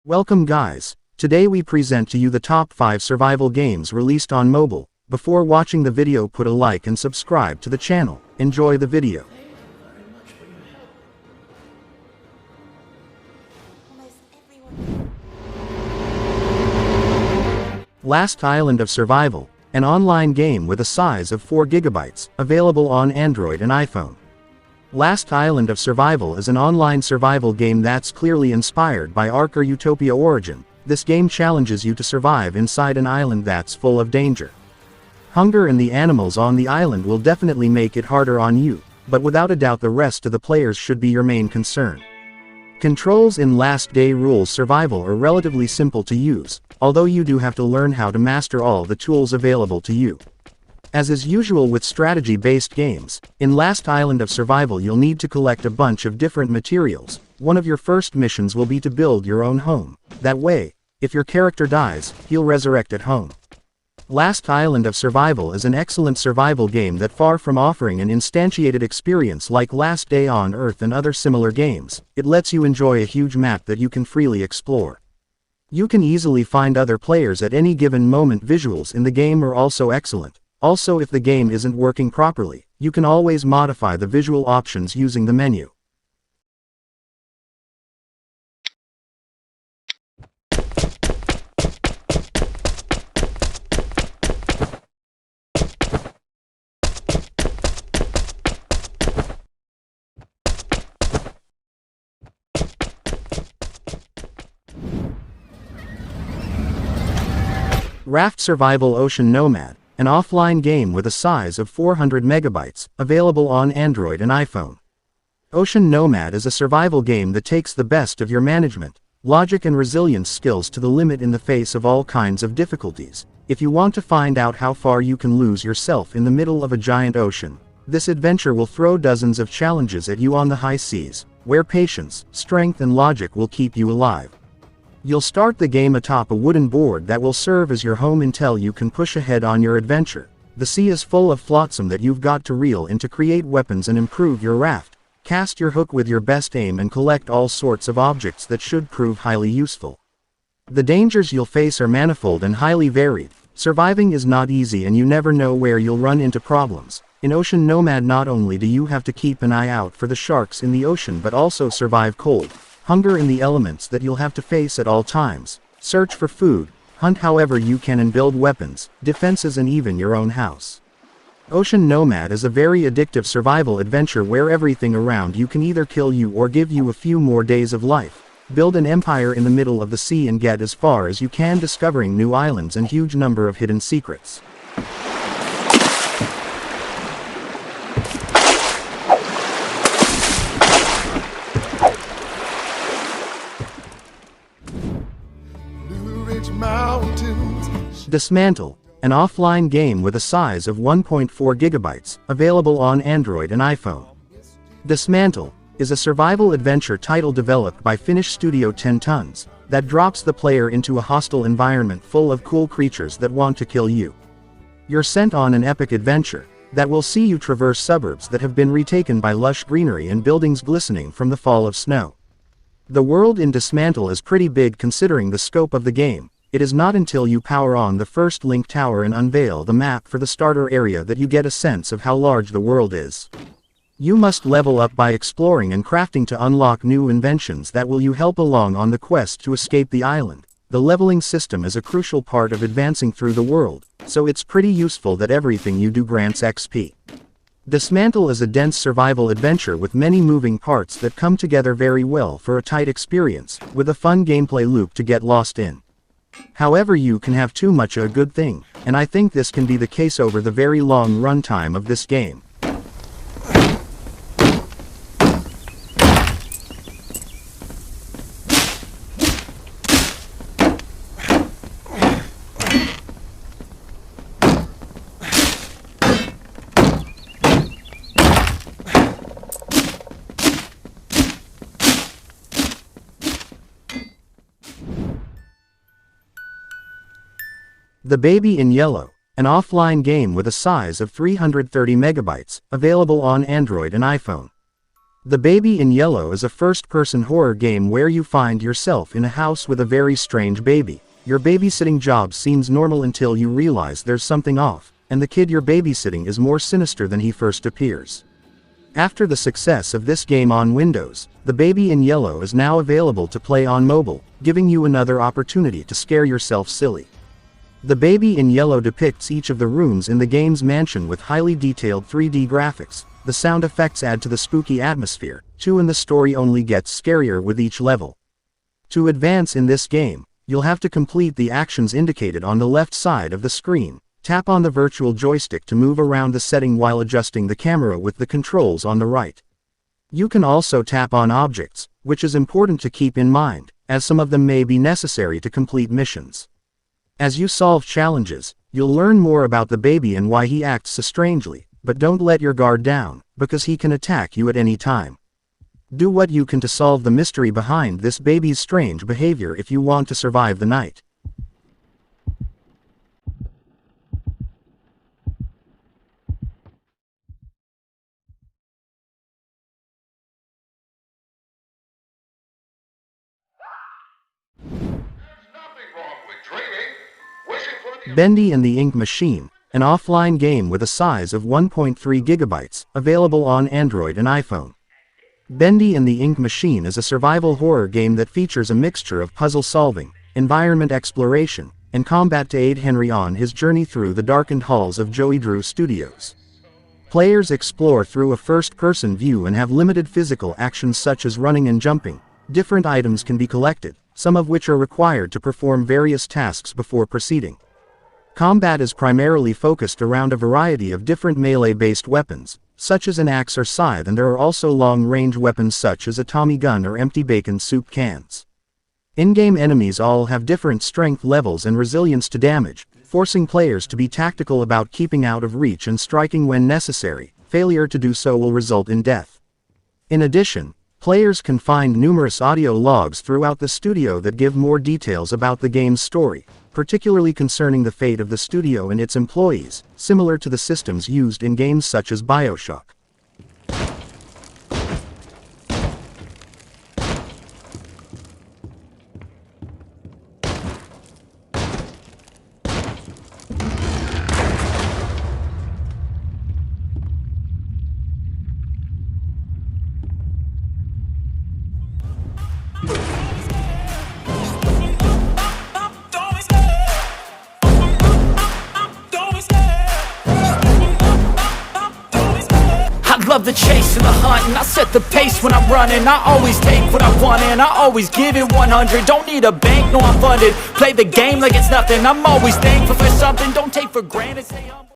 Welcome guys, today we present to you the top 5 survival games released on mobile. Before watching the video, put a like and subscribe to the channel. Enjoy the video. Last Island of Survival, an online game with a size of 4 GB, available on Android and iPhone. Last Island of Survival is an online survival game that's clearly inspired by Ark or Utopia Origin. This game challenges you to survive inside an island that's full of danger. Hunger and the animals on the island will definitely make it harder on you, but without a doubt the rest of the players should be your main concern. Controls in Last Day Rules Survival are relatively simple to use, although you do have to learn how to master all the tools available to you. As is usual with strategy-based games, in Last Island of Survival you'll need to collect a bunch of different materials. One of your first missions will be to build your own home. That way, if your character dies, he'll resurrect at home. Last Island of Survival is an excellent survival game that, far from offering an instantiated experience like Last Day on Earth and other similar games, it lets you enjoy a huge map that you can freely explore. You can easily find other players at any given moment. Visuals in the game are also excellent. Also, if the game isn't working properly, you can always modify the visual options using the menu. Raft Survival Ocean Nomad, an offline game with a size of 400 MB, available on Android and iPhone. Ocean Nomad is a survival game that takes the best of your management, logic and resilience skills to the limit in the face of all kinds of difficulties. If you want to find out how far you can lose yourself in the middle of a giant ocean, this adventure will throw dozens of challenges at you on the high seas, where patience, strength and logic will keep you alive. You'll start the game atop a wooden board that will serve as your home until you can push ahead on your adventure. The sea is full of flotsam that you've got to reel in to create weapons and improve your raft. Cast your hook with your best aim and collect all sorts of objects that should prove highly useful. The dangers you'll face are manifold and highly varied. Surviving is not easy and you never know where you'll run into problems. In Ocean Nomad, not only do you have to keep an eye out for the sharks in the ocean but also survive cold, hunger in the elements that you'll have to face at all times, search for food, hunt however you can and build weapons, defenses and even your own house. Ocean Nomad is a very addictive survival adventure where everything around you can either kill you or give you a few more days of life. Build an empire in the middle of the sea and get as far as you can, discovering new islands and huge number of hidden secrets. Dismantle, an offline game with a size of 1.4 GB, available on Android and iPhone. Dismantle is a survival adventure title developed by Finnish studio 10 Tons, that drops the player into a hostile environment full of cool creatures that want to kill you. You're sent on an epic adventure that will see you traverse suburbs that have been retaken by lush greenery and buildings glistening from the fall of snow. The world in Dismantle is pretty big considering the scope of the game. It is not until you power on the first link tower and unveil the map for the starter area that you get a sense of how large the world is. You must level up by exploring and crafting to unlock new inventions that will help along on the quest to escape the island. The leveling system is a crucial part of advancing through the world, so it's pretty useful that everything you do grants XP. Dismantle is a dense survival adventure with many moving parts that come together very well for a tight experience, with a fun gameplay loop to get lost in. However, you can have too much of a good thing, and I think this can be the case over the very long runtime of this game. The Baby in Yellow, an offline game with a size of 330 MB, available on Android and iPhone. The Baby in Yellow is a first-person horror game where you find yourself in a house with a very strange baby. Your babysitting job seems normal until you realize there's something off, and the kid you're babysitting is more sinister than he first appears. After the success of this game on Windows, The Baby in Yellow is now available to play on mobile, giving you another opportunity to scare yourself silly. The Baby in Yellow depicts each of the rooms in the game's mansion with highly detailed 3D graphics. The sound effects add to the spooky atmosphere, too, and the story only gets scarier with each level. To advance in this game, you'll have to complete the actions indicated on the left side of the screen. Tap on the virtual joystick to move around the setting while adjusting the camera with the controls on the right. You can also tap on objects, which is important to keep in mind, as some of them may be necessary to complete missions. As you solve challenges, you'll learn more about the baby and why he acts so strangely, but don't let your guard down, because he can attack you at any time. Do what you can to solve the mystery behind this baby's strange behavior if you want to survive the night. Bendy the Ink Machine, an offline game with a size of 1.3 gigabytes, available on Android and iPhone. Bendy the Ink Machine is a survival horror game that features a mixture of puzzle solving, environment exploration, and combat to aid Henry on his journey through the darkened halls of Joey Drew Studios. Players explore through a first-person view and have limited physical actions such as running and jumping. Different items can be collected, some of which are required to perform various tasks before proceeding. Combat is primarily focused around a variety of different melee-based weapons, such as an axe or scythe, and there are also long-range weapons such as a Tommy gun or empty bacon soup cans. In-game enemies all have different strength levels and resilience to damage, forcing players to be tactical about keeping out of reach and striking when necessary. Failure to do so will result in death. In addition, players can find numerous audio logs throughout the studio that give more details about the game's story, particularly concerning the fate of the studio and its employees, similar to the systems used in games such as BioShock. Love the chase and the hunt, and I set the pace when I'm running. I always take what I want and I always give it 100. Don't need a bank, no, I'm funded. Play the game like it's nothing. I'm always thankful for something. Don't take for granted, stay humble.